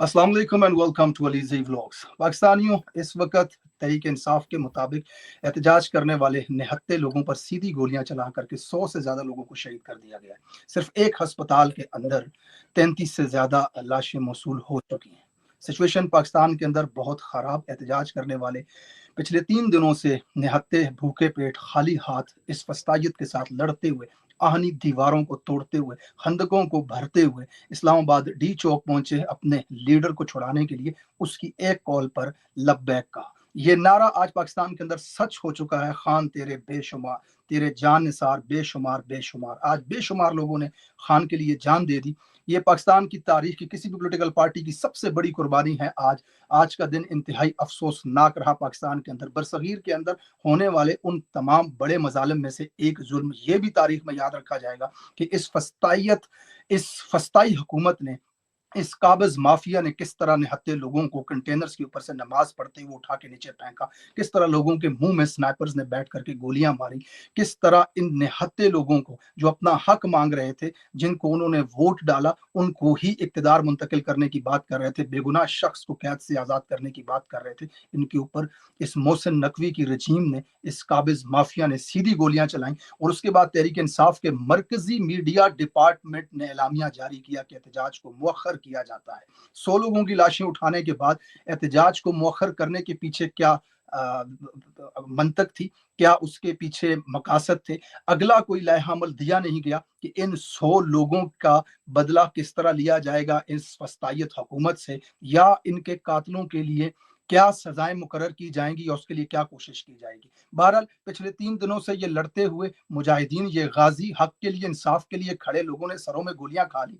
अस्सलाम वालेकुम and welcome to अलीज़ी vlogs. पाकिस्तानियों, इस वक्त तहरीक इंसाफ के मुताबिक एहतजाज करने वाले निहत्ते लोगों पर सीधी गोलियां चला करके 100 से ज़्यादा लोगों को शहीद कर दिया गया है। सिर्फ एक हस्पताल के अंदर 33 से ज़्यादा लाशें मौसूल हो चुकी हैं। सिचुएशन पाकिस्तान के अंदर बहुत ख़राब। एहतजाज करने वाले पिछले 3 दिनों से निहत्ते भूखे पेट खाली हाथ इस फस्तायत के साथ लड़ते हुए, आहनी दीवारों को तोड़ते हुए, खंदकों को भरते हुए इस्लामाबाद डी चौक पहुंचे अपने लीडर को छुड़ाने के लिए। उसकी एक कॉल पर लब्बैक का ये नारा आज पाकिस्तान के अंदर सच हो चुका है। खान तेरे बेशुमार, तेरे जान निसार बेशुमार बेशुमार। आज बेशुमार लोगों ने खान के लिए जान दे दी। ये पाकिस्तान की तारीख की किसी भी पॉलिटिकल पार्टी की सबसे बड़ी कुर्बानी है। आज का दिन इंतहाई अफसोसनाक रहा पाकिस्तान के अंदर। बरसगीर के अंदर होने वाले उन तमाम बड़े मजालिम में से एक जुल्म ये भी तारीख में याद रखा जाएगा कि इस फस्ताई हुकूमत ने, इस काबज माफिया ने किस तरह निहत्ते लोगों को कंटेनर्स के ऊपर से नमाज पढ़ते हुए उठा के नीचे फेंका, किस तरह लोगों के मुंह में स्नाइपर्स ने बैठ करके गोलियां मारी, किस तरह इन निहत्ते लोगों को जो अपना हक मांग रहे थे, जिनको उन्होंने वोट डाला, उनको ही इक्तदार मुंतकिल करने की बात कर रहे थे, बेगुनाह शख्स को कैद से आजाद करने की बात कर रहे थे, इनके ऊपर इस मोहसिन नकवी की रजीम ने, इस काबिज माफिया ने सीधी गोलियां चलाई। और उसके बाद तहरीक इंसाफ के मरकजी मीडिया डिपार्टमेंट ने एलामिया जारी किया कि एहतजाज को मुअख्खर किया जाता है। 100 लोगों की लाशें उठाने के बाद एहतजाज को मुअख्खर करने के पीछे क्या मंतक थी, क्या उसके पीछे मकासद थे, अगला कोई लाएहामल दिया नहीं गया कि इन 100 लोगों का बदला किस तरह लिया जाएगा इस फस्तायत हुकूमत से, या इनके कातलों के लिए क्या सजाएं मुकर्रर की जाएंगी या उसके लिए क्या कोशिश की जाएगी। बहरहाल पिछले 3 दिनों से ये लड़ते हुए मुजाहिदीन, ये गाजी हक के लिए, इंसाफ के लिए खड़े लोगों ने सरों में गोलियां खा ली।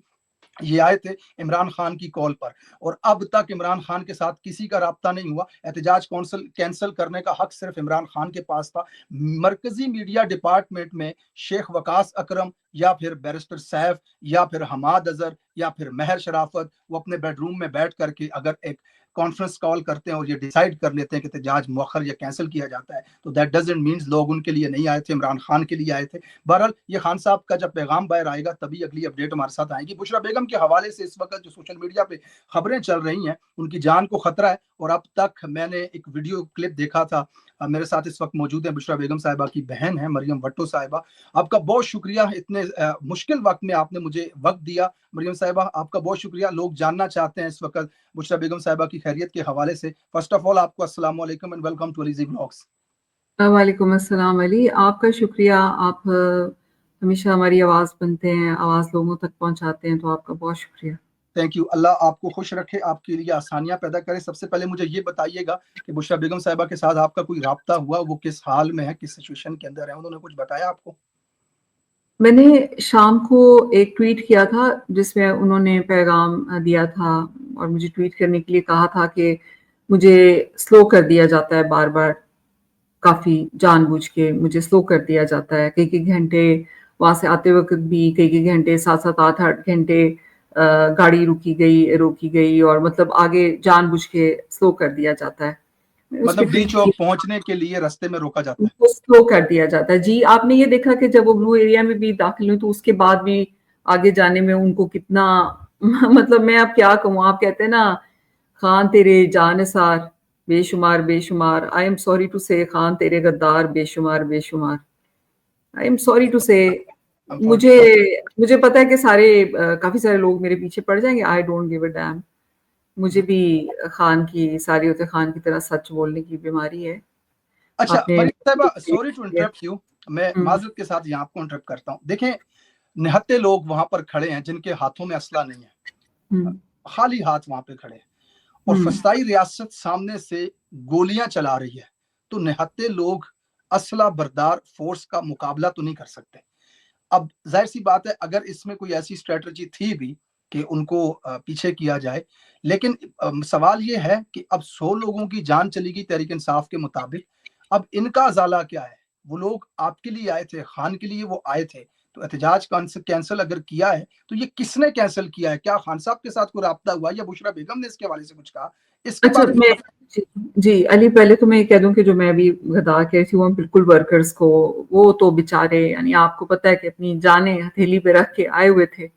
ये आए थे इमरान खान की कॉल पर और अब तक इमरान खान के साथ किसी का राब्ता नहीं हुआ। एहतजाज कौंसल कैंसिल करने का हक सिर्फ इमरान खान के पास था। मरकजी मीडिया डिपार्टमेंट में शेख वकास अकरम या फिर बैरिस्टर सैफ या फिर हमाद अजहर या फिर महर शराफत, वो अपने बेडरूम में बैठ करके अगर एक कॉन्फ्रेंस कॉल करते हैं और ये डिसाइड कर लेते हैं कि एहतजाज मुअख्खर या कैंसिल किया जाता है, तो दैट डजंट मीन्स लोग उनके लिए नहीं आए थे, इमरान खान के लिए आए थे। बहरहाल ये खान साहब का जब पैगाम बाहर आएगा तभी अगली अपडेट हमारे साथ आएगी। बुशरा बेगम के हवाले से इस वक्त जो सोशल मीडिया पे खबरें चल रही हैं, उनकी जान को खतरा है। और अब तक मैंने एक वीडियो क्लिप देखा था, मेरे साथ इस वक्त मौजूद है बुशरा बेगम साहिबा की बहन है मरियम भट्टो साहिबा। आपका बहुत शुक्रिया, इतने मुश्किल वक्त में आपने मुझे वक्त दिया। मरियम साहिबा आपका बहुत शुक्रिया। लोग जानना चाहते हैं इस वक्त बुशरा बेगम साहिबा की खैरियत के हवाले से। फर्स्ट ऑफ ऑल आपको अस्सलाम वालेकुम एंड वेलकम टू अलीज़ी व्लॉग्स। वालेकुम अस्सलाम अली, आपका शुक्रिया। आप हमेशा हमारी आवाज़ बनते हैं, आवाज़ लोगों तक पहुंचाते हैं, तो आपका बहुत शुक्रिया। Thank you. अल्लाह आपको खुश रखे, आपके लिए आसानियां पैदा करे। सबसे पहले मुझे ये बताइएगा कि बुशरा बेगम साहिबा के साथ आपका कोई राब्ता हुआ, वो किस हाल में है, किस सिचुएशन के अंदर है, उन्होंने कुछ बताया आपको? मैंने शाम को एक ट्वीट किया था जिसमें उन्होंने पैगाम दिया था और मुझे ट्वीट करने के लिए कहा था कि मुझे स्लो कर दिया जाता है, बार बार काफ़ी जानबूझ के मुझे स्लो कर दिया जाता है। कई कई घंटे वहाँ से आते वक्त भी, कई कई घंटे 7-7 8-8 घंटे गाड़ी रोकी गई और मतलब आगे जानबूझ के स्लो कर दिया जाता है। मतलब डी चौक पहुंचने के लिए रास्ते में रोका जाता है, उनको स्लो कर दिया जाता है। जी, आपने ये देखा कि जब वो ब्लू एरिया में भी दाखिल हुई तो उसके बाद भी आगे जाने में उनको कितना मतलब मैं अब क्या कहूँ, आप कहते हैं ना, खान तेरे जानिसार बेशुमार बेशुमार, आई एम सॉरी टू से खान तेरे गद्दार बेशुमार बेशुमार, आई एम सॉरी टू से। मुझे मुझे पता है कि काफी सारे लोग मेरे पीछे पड़ जाएंगे, I don't give a dam. मुझे भी खान की, सारियत खान की तरह सच बोलने की बीमारी है। अच्छा आपने मरियम साहिबा, सॉरी टू इंटरप्ट यू, मैं माजरत के साथ यहाँ आपको इंटरप्ट करता हूँ। देखें, निहत्ते लोग वहां पर खड़े हैं जिनके हाथों में असला नहीं है, खाली हाथ वहां पे खड़े हैं और फस्ताई रियासत सामने से गोलियां चला रही है, तो निहत्ते लोग असला बरदार फोर्स का मुकाबला तो नहीं कर सकते। अब जाहिर सी बात है, अगर इसमें कोई ऐसी स्ट्रेटजी थी भी कि उनको पीछे किया जाए, लेकिन सवाल ये है कि अब 100 लोगों की जान चली गई तहरीक इंसाफ के मुताबिक। अब इनका अजाला क्या है? वो लोग आपके लिए आए थे, खान के लिए वो आए थे, तो एहतजाज कैंसिल अगर किया है तो ये किसने कैंसिल किया है? क्या खान साहब के साथ कोई राब्ता हुआ या बुशरा बेगम ने इसके हवाले से कुछ कहा? इसके अच्छा, बारे में जी अली, पहले तो मैं कह दूं कि जो मैं अभी गद्दार कह रही थी वो बिल्कुल वर्कर्स को, वो तो बेचारे, यानी आपको पता है कि अपनी जानें हथेली पे रख के आए हुए थे।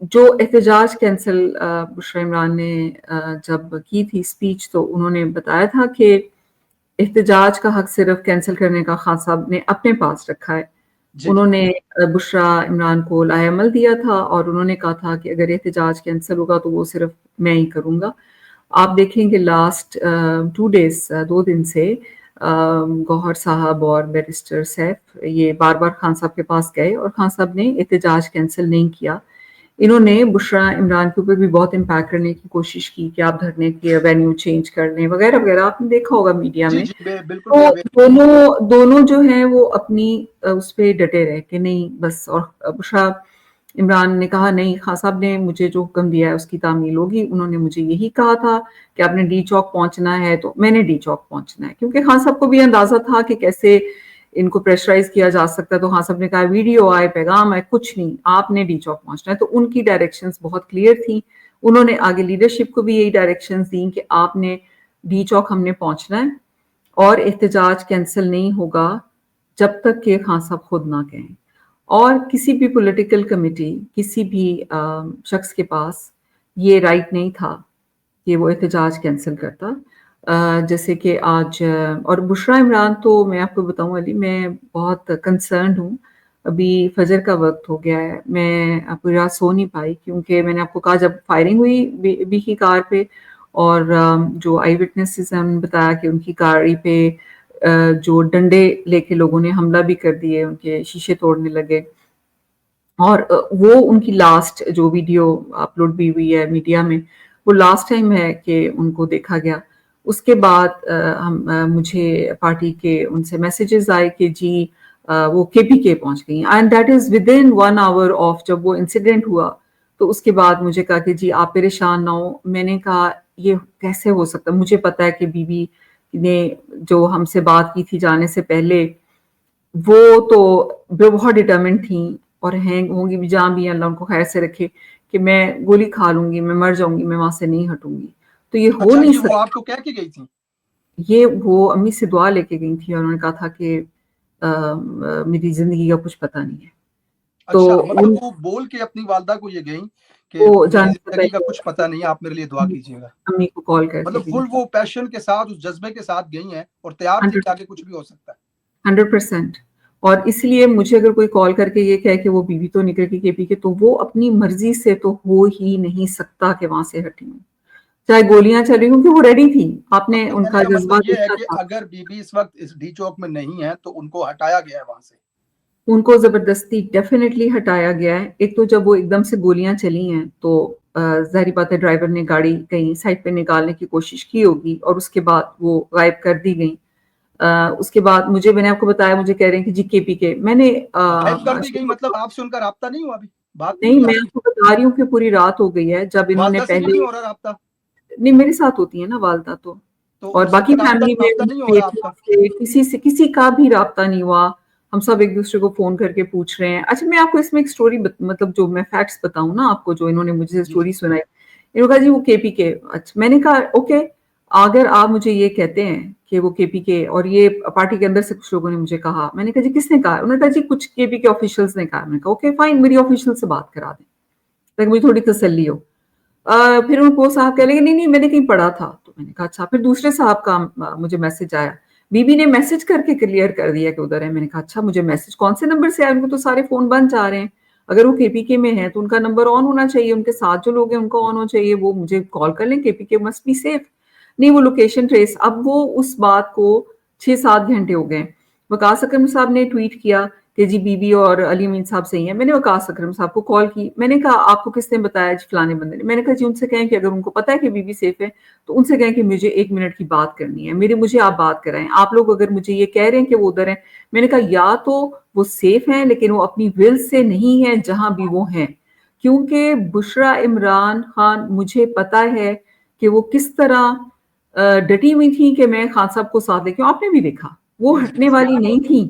जो एहतजाज कैंसिल बुशरा इमरान ने जब की थी स्पीच, तो उन्होंने बताया था कि एहतजाज का हक सिर्फ कैंसिल करने का खान साहब ने अपने पास रखा है। जी जी उन्होंने बुशरा इमरान को लाहेअमल दिया था और उन्होंने कहा था कि अगर एहतजाज कैंसिल होगा तो वो सिर्फ मैं ही करूँगा। आप देखेंगे लास्ट 2 डेज़ 2 दिन से गौहर साहब और बैरिस्टर सैफ ये बार-बार खान साहब के पास गए और खान साहब ने एहतजाज कैंसिल नहीं किया। इन्होंने बुशरा इमरान के ऊपर भी बहुत इम्पैक्ट करने की कोशिश की कि आप धरने के वेन्यू चेंज कर लें वगैरह-वगैरह, आपने देखा होगा मीडिया जी में। जी बिल्कुल तो मैं अवेयर। दोनों जो हैं वो अपनी उस पे डटे रहे कि नहीं बस, और बुशरा इमरान ने कहा नहीं, खान साहब ने मुझे जो हुक्म दिया है उसकी तामील होगी। उन्होंने मुझे यही कहा था कि आपने डी चौक पहुंचना है तो मैंने डी चौक पहुंचना है, क्योंकि खान साहब को भी अंदाजा था कि कैसे इनको प्रेशराइज किया जा सकता है। तो खान साहब ने कहा वीडियो आए, पैगाम आए, कुछ नहीं, आपने डी चौक पहुंचना है। तो उनकी डायरेक्शंस बहुत क्लियर थी। उन्होंने आगे लीडरशिप को भी यही डायरेक्शंस दी कि आपने डी चौक हमने पहुंचना है और एहतजाज कैंसिल नहीं होगा जब तक कि खान साहब खुद ना कहें। और किसी भी पॉलिटिकल कमेटी, किसी भी शख्स के पास ये राइट नहीं था कि वो एहतजाज कैंसिल करता। जैसे कि आज और बुशरा इमरान, तो मैं आपको बताऊं अली, मैं बहुत कंसर्न्ड हूँ। अभी फजर का वक्त हो गया है, मैं पूरी रात सो नहीं पाई, क्योंकि मैंने आपको कहा जब फायरिंग हुई बी की कार पे, और जो आई विटनेसेस हैं उन्होंने बताया कि उनकी गाड़ी पे जो डंडे लेके लोगों ने हमला भी कर दिए, उनके शीशे तोड़ने लगे। और वो उनकी लास्ट जो वीडियो अपलोड भी हुई है मीडिया में, वो लास्ट टाइम है कि उनको देखा गया। उसके बाद मुझे पार्टी के उनसे मैसेजेस आए कि जी वो केपीके पहुंच गई, and that is with in 1 hour of जब वो इंसिडेंट हुआ। तो उसके बाद मुझे कहा कि जी आप परेशान ना हो। मैंने कहा ये कैसे हो सकता, मुझे पता है कि बीबी ने जो हमसे बात की थी जाने से पहले, वो तो बहुत डिटर्मिन्ड थी और हैं, होंगी भी, जहाँ भी अल्लाह उनको खैर से रखे, कि मैं गोली खा लूंगी, मैं मर जाऊंगी, मैं वहां से नहीं हटूंगी। तो ये हो अच्छा, नहीं ये वो सकता। आपको कह के गई थी? ये वो अम्मी से दुआ लेके गई थी और उन्होंने कहा था कि मेरी जिंदगी का कुछ पता नहीं है। तो अच्छा, मतलब उन वो बोल के अपनी वालदा को ये गई कि वो मेरी जाने से जिंदगी का पहले कुछ पता नहीं है, आप मेरे लिए दुआ कीजिएगा। अम्मी को कॉल करके मतलब गई फुल थी। वो पैशन के साथ, उस जज्बे के साथ गई हैं और तैयार थी कि आगे कुछ भी हो सकता है। 100%। और इसलिए मुझे अगर कोई कॉल करके ये कहे कि वो बीवी तो निकल के केपी के, तो वो अपनी मर्जी से तो हो ही नहीं सकता कि वहां से हटी हूँ, चाहे गोलियां चली, क्योंकि वो रेडी थी। आपने तो कहने उनका का जज्बा मतलब ये है देखा कि था। अगर बीबी इस वक्त इस डी चौक में नहीं है तो उनको हटाया गया है वहां से। उनको जबरदस्ती डेफिनेटली हटाया गया है। एक तो जब वो एकदम से गोलियां चली हैं तो जाहिर बात है ड्राइवर ने गाड़ी कहीं साइड पे निकालने की कोशिश की होगी और उसके बाद वो गायब कर दी गई। उसके बाद मैंने आपको बताया, मुझे कह रहे हैं कि जी केपी के, मैंने गायब कर दी गई मतलब आपसे उनका राब्ता नहीं हुआ, अभी बात नहीं नहीं, हुई मैं आपकी? आपको बता रही हूँ कि पूरी रात हो गई है जब इन्होंने वालदा से भी पहले, नहीं हो रहा राब्ता? नहीं मेरे साथ होती है ना वालदा तो, तो और उनसे बाकी फिर अब फैमिली तक में राब्ता नहीं हो रहा बेटियों आपका? से किसी का भी राब्ता नहीं हुआ। हम सब एक दूसरे को फोन करके पूछ रहे हैं। अच्छा, मैं आपको इसमें एक स्टोरी मतलब जो मैं फैक्ट्स बताऊं ना आपको, जो इन्होंने मुझे जी जी स्टोरी सुनाई। इन्होंने कहा जी वो केपी के। अच्छा, मैंने कहा ओके, अगर आप मुझे ये कहते हैं कि वो केपी के, और ये पार्टी के अंदर से कुछ लोगों ने मुझे कहा, मैंने कहा जी किसने कहा? उन्होंने कहा जी कुछ केपी के ऑफिशियल्स ने कहा। मैंने कहा ओके फाइन, मेरी ऑफिशियल से बात करा दें ताकि मुझे थोड़ी तसल्ली हो। फिर वो साहब कह लगे नहीं नहीं मैंने कहीं पढ़ा था। तो मैंने कहा अच्छा। फिर दूसरे साहब का मुझे मैसेज आया, बीबी ने मैसेज करके क्लियर कर दिया कि उधर है। मैंने कहा अच्छा, मुझे मैसेज कौन से नंबर से आया? उनको तो सारे फोन बंद जा रहे हैं। अगर वो केपीके में है तो उनका नंबर ऑन होना चाहिए, उनके साथ जो लोग हैं उनका ऑन होना चाहिए, वो मुझे कॉल कर लें, केपीके मस्ट बी सेफ। नहीं, वो लोकेशन ट्रेस, अब वो उस बात को 6-7 घंटे हो गए। वकास अकरम साहब ने ट्वीट किया कि जी बीबी और अली अमीन साहब सही है। मैंने वकास अकरम साहब को कॉल की, मैंने कहा आपको किसने बताया? जी फलाने बंदे ने। मैंने कहा जी उनसे कहें कि अगर उनको पता है कि बीबी सेफ है तो उनसे कहें कि मुझे 1 मिनट की बात करनी है, मुझे आप बात कराएं। आप लोग अगर मुझे ये कह रहे हैं कि वो उधर है, मैंने कहा या तो वो सेफ हैं लेकिन वो अपनी विल से नहीं है जहां भी वो हैं, क्योंकि बुशरा इमरान खान, मुझे पता है कि वो किस तरह डटी हुई थी कि मैं खान साहब को साथ लेके, आपने भी देखा वो जी जी हटने जी। वाली नहीं थी,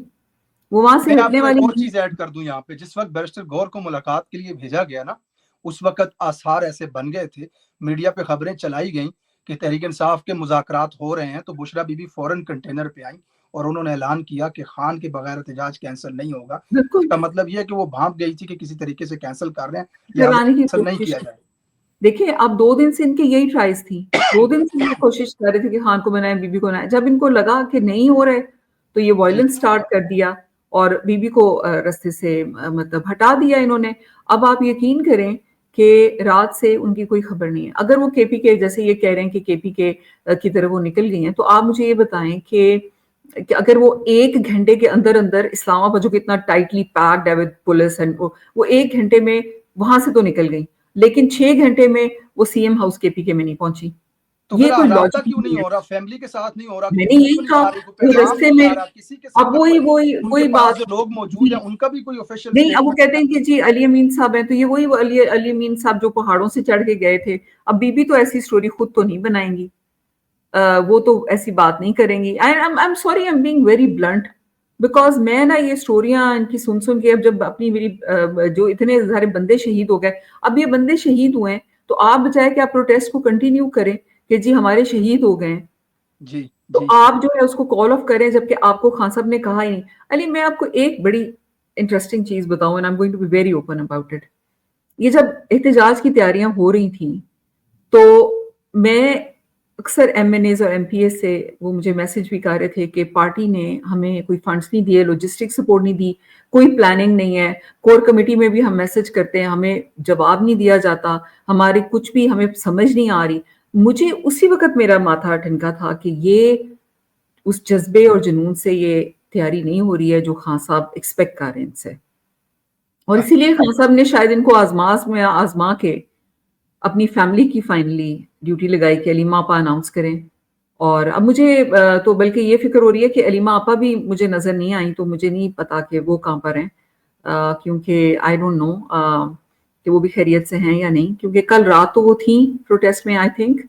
वो वहां से मैं हटने आपको एक वाली और नहीं। चीज ऐड कर दूं यहाँ पे, जिस वक्त बैरिस्टर गौर को मुलाकात के लिए भेजा गया ना, उस वक्त आसार ऐसे बन गए थे, मीडिया पे खबरें चलाई गई कि तहरीक इंसाफ के मुज़ाकरात हो रहे हैं, तो बुशरा बीबी फौरन कंटेनर पे आई और उन्होंने ऐलान किया कि खान के बगैर एहतजाज कैंसिल नहीं होगा। बिल्कुल इसका मतलब ये है कि वो भांप गई थी कि किसी तरीके से कैंसिल कर रहे हैं, लिहाजा कराने की कैंसिल नहीं कोशिश किया की। जाए। देखिए, अब 2 दिन से इनकी यही ट्राइज़ थी। 2 दिन से ये कोशिश कर रहे थे कि खान को बनाएँ, बीबी को बनाएँ। जब इनको लगा कि नहीं हो रहा है, तो ये जी वॉयलेंस स्टार्ट कर दिया और बीबी को रास्ते से मतलब हटा दिया इन्होंने। अब आप यकीन करें कि रात से उनकी कोई खबर नहीं है। अगर वो केपीके जैसे ये कह रहे हैं कि केपीके की तरफ वो निकल गई हैं, तो आप मुझे ये बताएँ कि अगर वो 1 घंटे के अंदर-अंदर इस्लामाबाद जो कि इतना टाइटली पैक्ड है विद पुलिस एंड वो 1 घंटे में वहाँ से तो निकल गई। लेकिन 6 घंटे में वो सीएम हाउस केपीके में नहीं पहुंची। तो ये फिर कोई राब्ता लॉजिक क्यों नहीं नहीं है। हो रहा, फैमिली के साथ नहीं हो रहा, मैंने क्यों यही नहीं कहा, आ रही, कोई वो पैगाम रास्ते क्यों नहीं में आ रहा किसी के अब सिवा वही कोई वही उनके वही पास बात जो लोग मौजूद हैं जी, उनका भी कोई ऑफिशियल नहीं अब वो स्टेटमेंट? कहते हैं कि जी अली अमीन साहब हैं, तो ये वही अली अमीन साहब जो पहाड़ों से चढ़ के गए थे। अब बीबी तो ऐसी स्टोरी खुद तो नहीं बनाएंगी। वो तो ऐसी बात नहीं करेंगी। I am sorry, I am being very blunt because मैं ना ये स्टोरियाँ इनकी सुन के अब जब अपनी मेरी जो इतने सारे बंदे शहीद हो गए, अब ये बंदे शहीद हुए हैं, तो आप बजाय कि आप प्रोटेस्ट को कंटिन्यू करें कि जी हमारे शहीद हो गए हैं, जी तो जी आप जो है उसको कॉल ऑफ करें जबकि आपको खान साहब ने कहा ही नहीं। अली मैं आपको एक बड़ी इंटरेस्टिंग चीज़ बताऊँ and I am going to be very open about it. ये जब एहतजाज की तैयारियां हो रही थी तो मैं अक्सर एमएनएज और एमपीएस से वो मुझे मैसेज भी कर रहे थे कि पार्टी ने हमें कोई फंड्स नहीं दिए, लॉजिस्टिक सपोर्ट नहीं दी, कोई प्लानिंग नहीं है। कोर कमेटी में भी हम मैसेज करते हैं, हमें जवाब नहीं दिया जाता, हमारी कुछ भी हमें समझ नहीं आ रही। मुझे उसी वक़्त मेरा माथा ठनका था कि ये उस जज़्बे और जुनून से ये तैयारी नहीं हो रही है जो खान साहब एक्सपेक्ट कर रहे हैं इनसे। और इसीलिए खान साहब ने शायद इनको आज़मा के अपनी फैमिली की फाइनली ड्यूटी लगाई कि अलीमा आपा अनाउंस करें। और अब मुझे तो बल्कि ये फ़िक्र हो रही है कि अलीमा आपा भी मुझे नज़र नहीं आई, तो मुझे नहीं पता कि वो कहाँ पर हैं। क्योंकि आई डोंट नो कि वो भी खैरियत से हैं या नहीं, क्योंकि कल रात तो वो थीं प्रोटेस्ट में आई थिंक,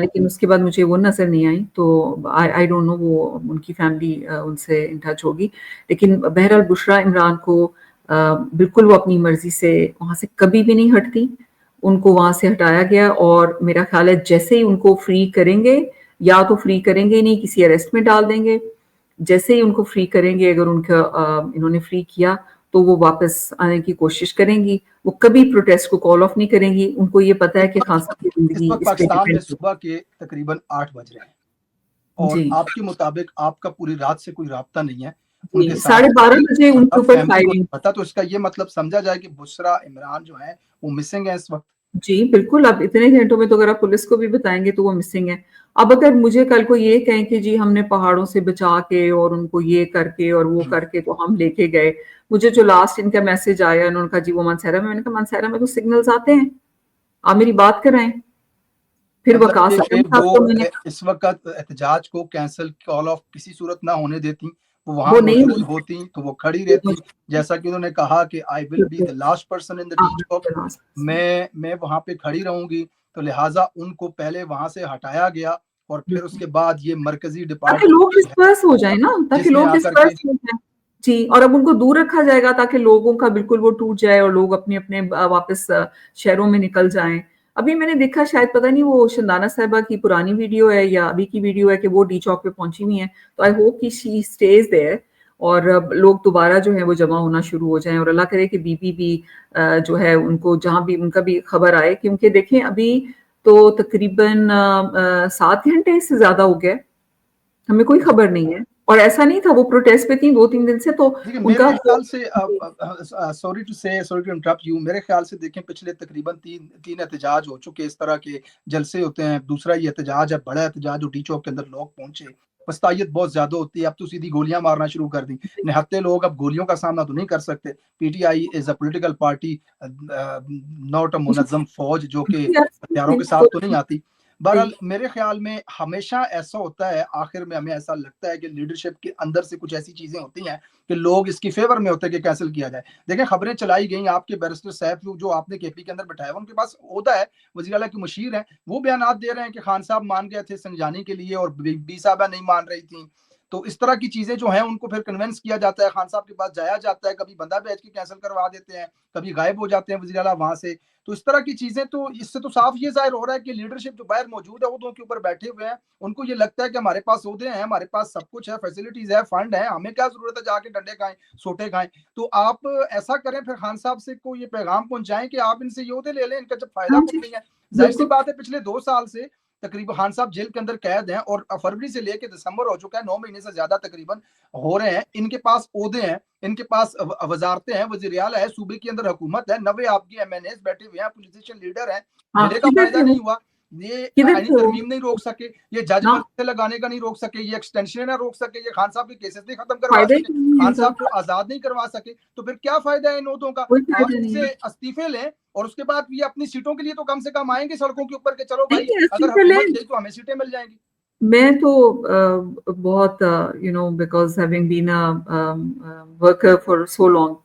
लेकिन उसके बाद मुझे वो नज़र नहीं आई, तो आई डोंट नो वो उनकी फैमिली उनसे इन टच होगी। लेकिन बहरहाल बुशरा इमरान को बिल्कुल वो अपनी मर्ज़ी से वहाँ से कभी भी नहीं हटती। उनको वहाँ से हटाया गया और मेरा ख़्याल है जैसे ही उनको फ्री करेंगे, या तो फ्री करेंगे ही नहीं, किसी अरेस्ट में डाल देंगे। जैसे ही उनको फ्री करेंगे, अगर उनका इन्होंने फ्री किया, तो वो वापस आने की कोशिश करेंगी। वो कभी प्रोटेस्ट को कॉल ऑफ नहीं करेंगी। उनको ये पता है इस कि खान वक्त साहब की इस ज़िंदगी वक्त इस पे पाकिस्तान में डिपेंड है। सुबह के तकरीबन 8 बज रहे हैं जी, और आपके मुताबिक आपका पूरी रात से कोई राब्ता नहीं है उनके जी, साथ, 12:30 बजे उनके मतलब ऊपर फैमिली को फायरिंग। नहीं पता, तो इसका ये मतलब समझा जाए कि बुशरा इमरान जो है वो मिसिंग है इस वक्त? जी, बिल्कुल, अब इतने घंटों में तो अगर आप पुलिस को भी बताएँगे तो वो मिसिंग है। अब अगर मुझे कल को ये कहें कि जी हमने पहाड़ों से बचा के और उनको ये करके और वो करके तो हम लेके गए। मुझे जो लास्ट इनका मैसेज आया उन्होंने कहा जी वो मानसहरा में, मैंने कहा मानसहरा में तो सिग्नल्स आते हैं, आप मेरी बात कराएँ। फिर मतलब वकास कि आलम फिर साहब वो को मैंने इस वक़्त एहतजाज को कैंसल कॉल ऑफ किसी सूरत ना होने देती, वो वहाँ वो नहीं मौजूद हुई। होती, तो वो खड़ी वो रहती। जैसा कि उन्होंने कहा कि I will be the last person in the D Chowk, मुझे मैं वहाँ पे खड़ी रहूँगी, तो लिहाज़ा उनको पहले वहाँ से हटाया गया और फिर उसके बाद ये मरकज़ी ताकि डिपार्टमेंट लोग जो है, डिस्पर्स हो जाएँ ना, ताकि जिसने लोग आकर के डिस्पर्स हो जाएँ। जी, और अब उनको दूर रखा जाएगा ताकि लोगों का बिल्कुल वो टूट जाए और लोग अपने-अपने वापस शहरों में निकल जाएँ। अभी मैंने देखा शायद पता नहीं वो शंदाना साहिबा की पुरानी वीडियो है या अभी की वीडियो है कि वो डी चौक पे पहुँची हुई हैं। तो आई होप कि शी स्टेज़ देयर और अब लोग दोबारा जो है वो जमा होना शुरू हो जाएँ और अल्लाह करे कि बीबी भी जो है उनको जहाँ भी उनका भी खबर आए, क्योंकि देखें अभी तो तकरीबन 7 घंटे से ज़्यादा हो गए। हमें कोई खबर नहीं है और ऐसा नहीं था वो प्रोटेस्ट पे थी 2-3 दिन से, तो देखिए उनका मेरे जो ख्याल से सॉरी टू इंटरप्ट यू, मेरे ख्याल से देखें पिछले तकरीबन 3 एहतजाज हो चुके, इस तरह के जलसे होते हैं। दूसरा ये एहतजाज है, बड़ा एहतजाज जो डी चौक के अंदर लोग पहुंचे, वस्तायत बहुत ज्यादा होती है। अब तो सीधी गोलियां मारना शुरू कर दी, निहत्थे लोग अब गोलियों का सामना तो नहीं कर सकते। PTI is a political party, not a मुनज़्ज़म फौज जो कि हथियारों के साथ तो नहीं आती। बहरहाल मेरे ख्याल में हमेशा ऐसा होता है, आखिर में हमें ऐसा लगता है कि लीडरशिप के अंदर से कुछ ऐसी चीजें होती हैं कि लोग इसकी फेवर में होते हैं कि कैंसिल किया जाए। देखें खबरें चलाई गई, आपके बैरिस्टर साहब जो आपने केपी के अंदर बैठाया, उनके पास ओहदा है, वज़ीर आला के मुशीर हैं, वो बयानात दे रहे हैं कि खान साहब मान गए थे संजानी के लिए और बी साहबा नहीं मान रही थी। तो इस तरह की चीजें जो हैं उनको फिर कन्विंस किया जाता है, खान साहब के पास जाया जाता है, कभी बंदा भेज के कैंसिल करवा देते हैं, कभी गायब हो जाते हैं वज़ीर आला वहां से। तो इस तरह की चीजें, तो इससे तो साफ ये जाहिर हो रहा है कि लीडरशिप जो बाहर मौजूद है ओहदों के ऊपर बैठे हुए हैं, उनको ये लगता है कि हमारे पास ओहदे हैं, हमारे पास सब कुछ है, फैसिलिटीज है, फंड है, हमें क्या जरूरत है जाके डंडे खाएं, सोटे खाएं। तो आप ऐसा करें, फिर खान साहब से को ये पैगाम पहुंचाएं कि आप इनसे ये ओहदे ले लें, इनका जब फायदा हाँ कुछ जी, नहीं है। जाहिर सी बिल्कुल। बात है, पिछले 2 साल से तकरीबन खान साहब जेल के अंदर कैद हैं और फरवरी से लेकर दिसंबर हो चुका है, 9 महीने से ज्यादा तकरीबन हो रहे हैं। इनके पास ओहदे हैं, इनके पास वजारतें हैं, वजीर आला है, सूबे के अंदर हुकूमत है, 90 आपकी एमएनएस बैठे हुए हैं, पोलिटिशियन लीडर हैं, हाँ, जिले का किधर फायदा थे वो? नहीं हुआ। ये किधर आईनी थे वो? तरमीम नहीं रोक सके, ये जज ना, मर्जी लगाने का नहीं रोक सके, ये एक्सटेंशन ना रोक सके, ये खान साहब के केसेस नहीं खत्म करवा फायदा ही सके, नहीं है खान इनका, साहब को आजाद नहीं करवा सके, तो फिर क्या फायदा है इन ओहदों का? कोई आप फायदा नहीं इनसे है। इस्तीफे लें और उसके बाद ये अपनी सीटों के लिए तो कम से कम आएंगे सड़कों के ऊपर के चलो भाई, नहीं, अगर अस्तीफे हुकूमत लें। गई तो हमें सीटें मिल जाएंगी। मैं तो बहुत because having been a worker for so long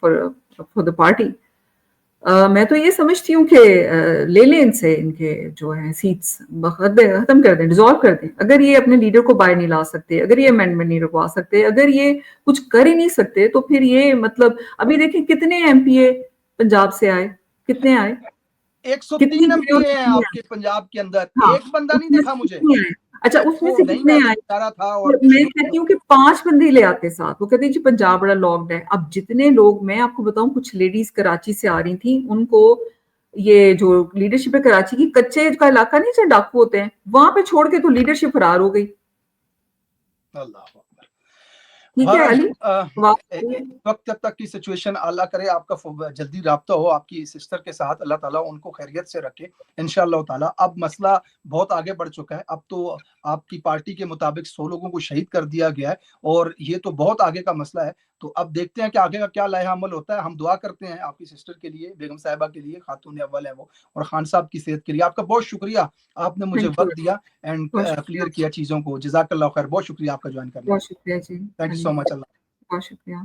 for the party, मैं तो ये समझती हूँ कि ले लें इनसे, इनके जो है सीट्स खत्म कर दें, डिसॉल्व कर दें। अगर ये अपने लीडर को बाहर नहीं ला सकते, अगर ये अमेंडमेंट नहीं रुकवा सकते, अगर ये कुछ कर ही नहीं सकते, तो फिर ये मतलब अभी देखिए कितने एमपीए पंजाब से आए, कितने आए, कितनी 103 एमपीए हैं यूनिवर्सिटी आपके पंजाब के अंदर, हाँ, एक बंदा नहीं उसमें दिखा से मुझे। कितने आए? अच्छा, एक उसमें वो से नहीं, कितने मैं तो आए? बेचारा था और और मैं कहती हूँ कि 5 बंदे ले आते साथ, वो कहते हैं जी पंजाब बड़ा लॉक्ड है। अब जितने लोग, मैं आपको बताऊं, कुछ लेडीज कराची से आ रही थी, उनको ये जो लीडरशिप है कराची की, कच्चे का इलाका नहीं, जहाँ डाकू होते हैं, वहां पे छोड़ के तो लीडरशिप फरार हो गई। अल्लाह अकबर। ठीक है बहरहाल अली, इस वक्त जब तक की सिचुएशन, अल्लाह करे आपका जल्दी राब्ता हो आपकी सिस्टर के साथ, अल्लाह ताला उनको खैरियत से रखे इंशाअल्लाह ताला। अब मसला बहुत आगे बढ़ चुका है, अब तो आपकी पार्टी के मुताबिक 100 लोगों को शहीद कर दिया गया है और ये तो बहुत आगे का मसला है। तो अब देखते हैं कि आगे का क्या लाया अमल होता है। हम दुआ करते हैं आपकी सिस्टर के लिए, बेगम साहिबा के लिए, खातून अव्वल है वो, और खान साहब की सेहत के लिए। आपका बहुत शुक्रिया, आपने मुझे थैंक यू, वक्त दिया एंड बहुत शुक्रिया, क्लियर किया चीज़ों को। जज़ाकल्लाह खैर, बहुत शुक्रिया आपका ज्वाइन करने बहुत के लिए। शुक्रिया जी thank you Ali, so much. बहुत शुक्रिया।